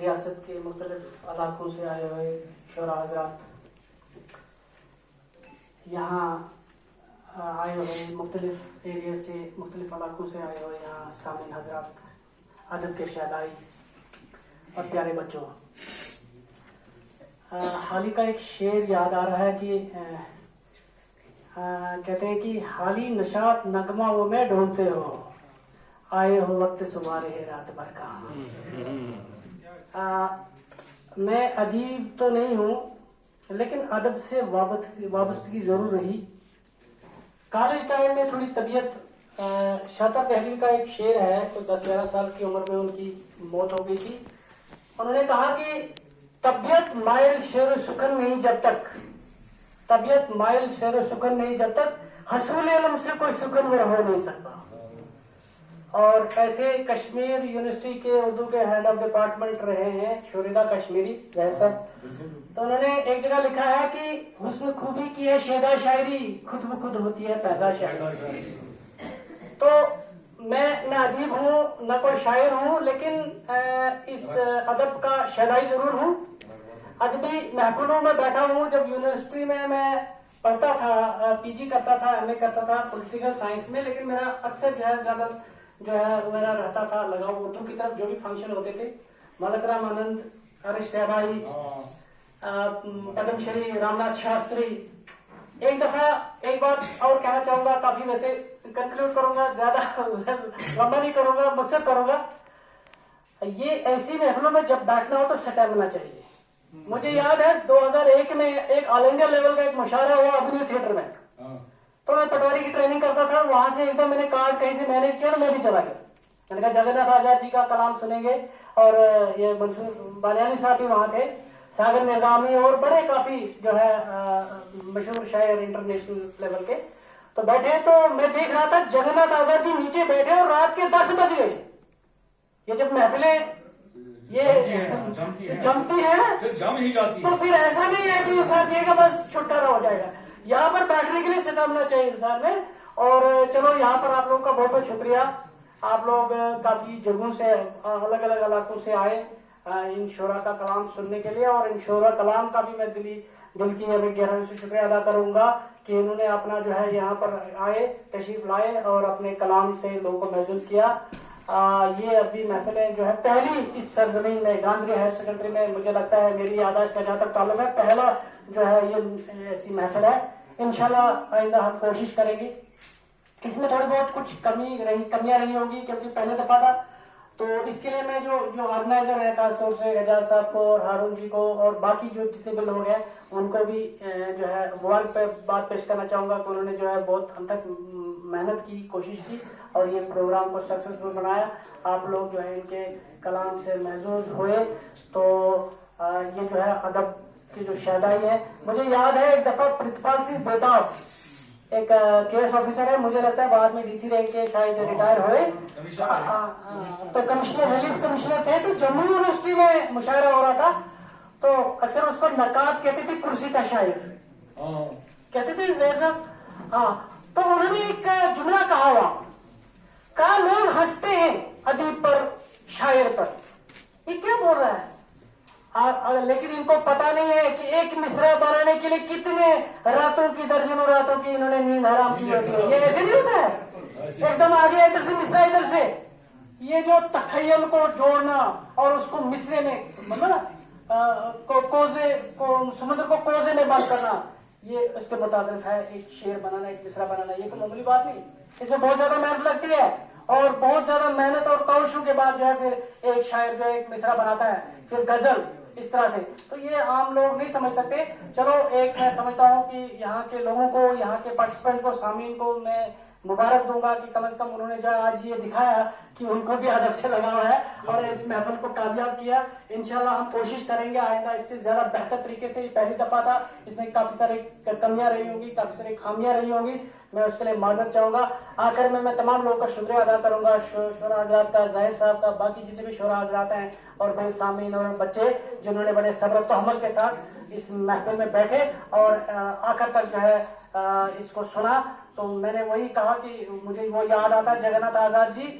ریاست کے مختلف علاقوں سے آئے ہوئے شعراء حضرات، یہاں آئے ہوئے مختلف ایریا سے، مختلف علاقوں سے آئے ہوئے یہاں سامعین حضرات، ادب کے شہدائی اور پیارے بچوں، حالی کا ایک شعر یاد آ رہا ہے کہ کہتے ہیں کہ حالی نشاط نغمہ وہ میں ڈھونڈتے ہو، آئے ہو وقت صبح رہے رات بھر کا۔ میں ادیب تو نہیں ہوں لیکن ادب سے وابستگی ضرور رہی۔ کالج ٹائم میں تھوڑی طبیعت، شاطر دہلوی کا ایک شعر ہے، کوئی 10-11 سال کی عمر میں ان کی موت ہو گئی تھی۔ انہوں نے کہا کہ طبیعت مائل شعر و سکن نہیں جب تک، طبیعت مائل شعر و سکن نہیں جب تک، حصول علم سے کوئی سکن میں ہو نہیں سکتا۔ اور ایسے کشمیر یونیورسٹی کے اردو کے ہیڈ آف ڈپارٹمنٹ رہے ہیں شوریدہ کشمیری جیسا، تو انہوں نے ایک جگہ لکھا ہے کہ حسن خوبی کی ہے شیدا شاعری، خود بخود ہوتی ہے پیدا شاعری۔ تو میں نہ ادیب ہوں نہ کوئی شاعر ہوں، لیکن اس ادب کا شیدائی ضرور ہوں۔ ادبی محفلوں میں بیٹھا ہوں۔ جب یونیورسٹی میں پڑھتا تھا، پی جی کرتا تھا، ایم اے کرتا تھا پولیٹیکل سائنس میں، لیکن میرا اکثر جو ہے زیادہ میرا رہتا تھا لگاؤ اردو کی طرف۔ جو بھی فنکشن ہوتے تھے، ملک رام آنند، ہریش صحبائی، پدم شری رام ناتھ شاستری۔ ایک دفعہ ایک بات اور کہنا چاہوں گا، کافی ویسے کنکلوڈ کروں گا، زیادہ لمبا نہیں کروں گا، مقصد کروں گا۔ یہ ایسی محفلوں میں جب بیٹھنا ہو تو سٹیمنا چاہیے۔ مجھے یاد ہے 2001 میں ایک آل انڈیا لیول کا ایک مشاعرہ ہوا ابنیو تھیٹر میں، تو میں پٹواری کی ٹریننگ کرتا تھا۔ وہاں سے ایک دم میں نے کارڈ کہیں سے مینیج کیا اور میں بھی چلا گیا۔ میں نے کہا جگن ناتھ آزاد جی کا کلام سنیں گے، اور یہ منصور بالیانی صاحب بھی وہاں تھے، ساگر نظامی اور بڑے کافی جو ہے مشہور شاعر انٹرنیشنل لیول کے۔ تو بیٹھے تو میں دیکھ رہا تھا جگن ناتھ آزاد جی نیچے بیٹھے اور رات کے 10 بج گئے۔ یہ جب محفلیں یہ جمتی ہے تو پھر ایسا نہیں ہے کہ ساتھ یہ کہ بس چھٹکارا ہو جائے گا، یہاں پر بیٹھنے کے لیے سٹامنا چاہیے انسان میں۔ اور چلو یہاں پر آپ لوگ کا بہت بہت شکریہ، آپ لوگ کافی جگہوں سے، الگ الگ علاقوں سے آئے ان شعراء کا کلام سننے کے لیے، اور ان شعراء کلام کا بھی میں دل کی گہرائیوں سے شکریہ ادا کروں گا کہ انہوں نے اپنا جو ہے یہاں پر آئے، تشریف لائے اور اپنے کلام سے لوگوں کو محظوظ کیا۔ یہ ابھی محفلیں جو ہے پہلی اس سرزمین میں، گاندھی ہائر سیکنڈری میں، مجھے لگتا ہے میری یادداشت کا جہاں تک تعلق ہے پہلا جو ہے یہ ایسی محفل ہے۔ انشاءاللہ آئندہ ہم کوشش کریں گے۔ اس میں تھوڑی بہت کچھ کمیاں رہی ہوں گی کیونکہ پہلے دفعہ تھا، تو اس کے لیے میں جو آرگنائزر ہے، خاص طور سے اعجاز صاحب کو اور ہارون جی کو اور باقی جو جتنے بھی لوگ ہیں ان کو بھی جو ہے موبائل پہ بات پیش کرنا چاہوں گا کہ انہوں نے جو ہے بہت ہم تک محنت کی، کوشش کی اور یہ پروگرام کو سکسیسفل بنایا۔ آپ لوگ جو ہے ان کے کلام سے محظوظ ہوئے، تو یہ جو ہے ادب کی جو شیدائی ہے۔ مجھے یاد ہے ایک دفعہ پرتپال سنگھ بیتاب، ایک کے ایس آفیسر ہے، مجھے لگتا ہے بعد میں ڈی سی رینک کے شاید ریٹائر ہوئے، تو کمشنر ریلیف کمشنر تھے، تو جموں یونیورسٹی میں مشاعرہ ہو رہا تھا، تو اکثر اس کو نقاد کہتے تھے، کرسی کا شاعر کہتے تھے زیر صاحب۔ ہاں، تو انہوں نے ایک جملہ کہا ہوا، کہا لوگ ہنستے ہیں ادیب پر، شاعر پر، یہ کیا بول رہا ہے؟ لیکن ان کو پتا نہیں ہے کہ ایک مصرع بنانے کے لیے کتنے راتوں کی، درجنوں راتوں کی انہوں نے نیند حرام کی ہوتی ہے۔ یہ ایسے نہیں ہوتا ہے ایک دم آگے ادھر سے مصرع ادھر سے، یہ جو تخیل کو جوڑنا اور اس کو مصرع میں، مطلب کوزے کو، سمندر کو کوزے میں بند کرنا، یہ اس کے مطابق ہے ایک شعر بنانا، ایک مصرع بنانا۔ یہ کوئی معمولی بات نہیں، اس میں بہت زیادہ محنت لگتی ہے، اور بہت زیادہ محنت اور کوششوں کے بعد جو ہے پھر ایک شاعر جو ہے ایک مصرع بناتا ہے، پھر غزل، اس طرح سے۔ تو یہ عام لوگ نہیں سمجھ سکتے۔ چلو ایک میں سمجھتا ہوں کہ یہاں کے لوگوں کو، یہاں کے پارٹیسپینٹ کو، سامعین کو میں مبارک دوں گا کہ کم از کم انہوں نے جو آج یہ دکھایا کہ ان کو بھی ادب سے لگا ہوا ہے اور اس محفل کو کامیاب کیا۔ انشاءاللہ ہم کوشش کریں گے آئندہ اس سے زیادہ بہتر طریقے سے۔ یہ پہلی دفعہ تھا، اس میں کافی سارے کمیاں رہی ہوں گی، کافی ساری خامیاں رہی ہوں گی، میں اس کے لیے معذرت چاہوں گا۔ آخر میں تمام لوگوں کا شکریہ ادا کروں گا، شعراء حضرات کا، ظاہر صاحب کا، باقی جتنے بھی شعراء حضرات ہیں اور بھائی سامعین اور بچے جنہوں نے بڑے صبر و تحمل کے ساتھ اس محفل میں بیٹھے اور آخر تک جو ہے اس کو سنا۔ تو میں نے وہی کہا کہ مجھے وہ یاد آتا جگن ناتھ آزاد جی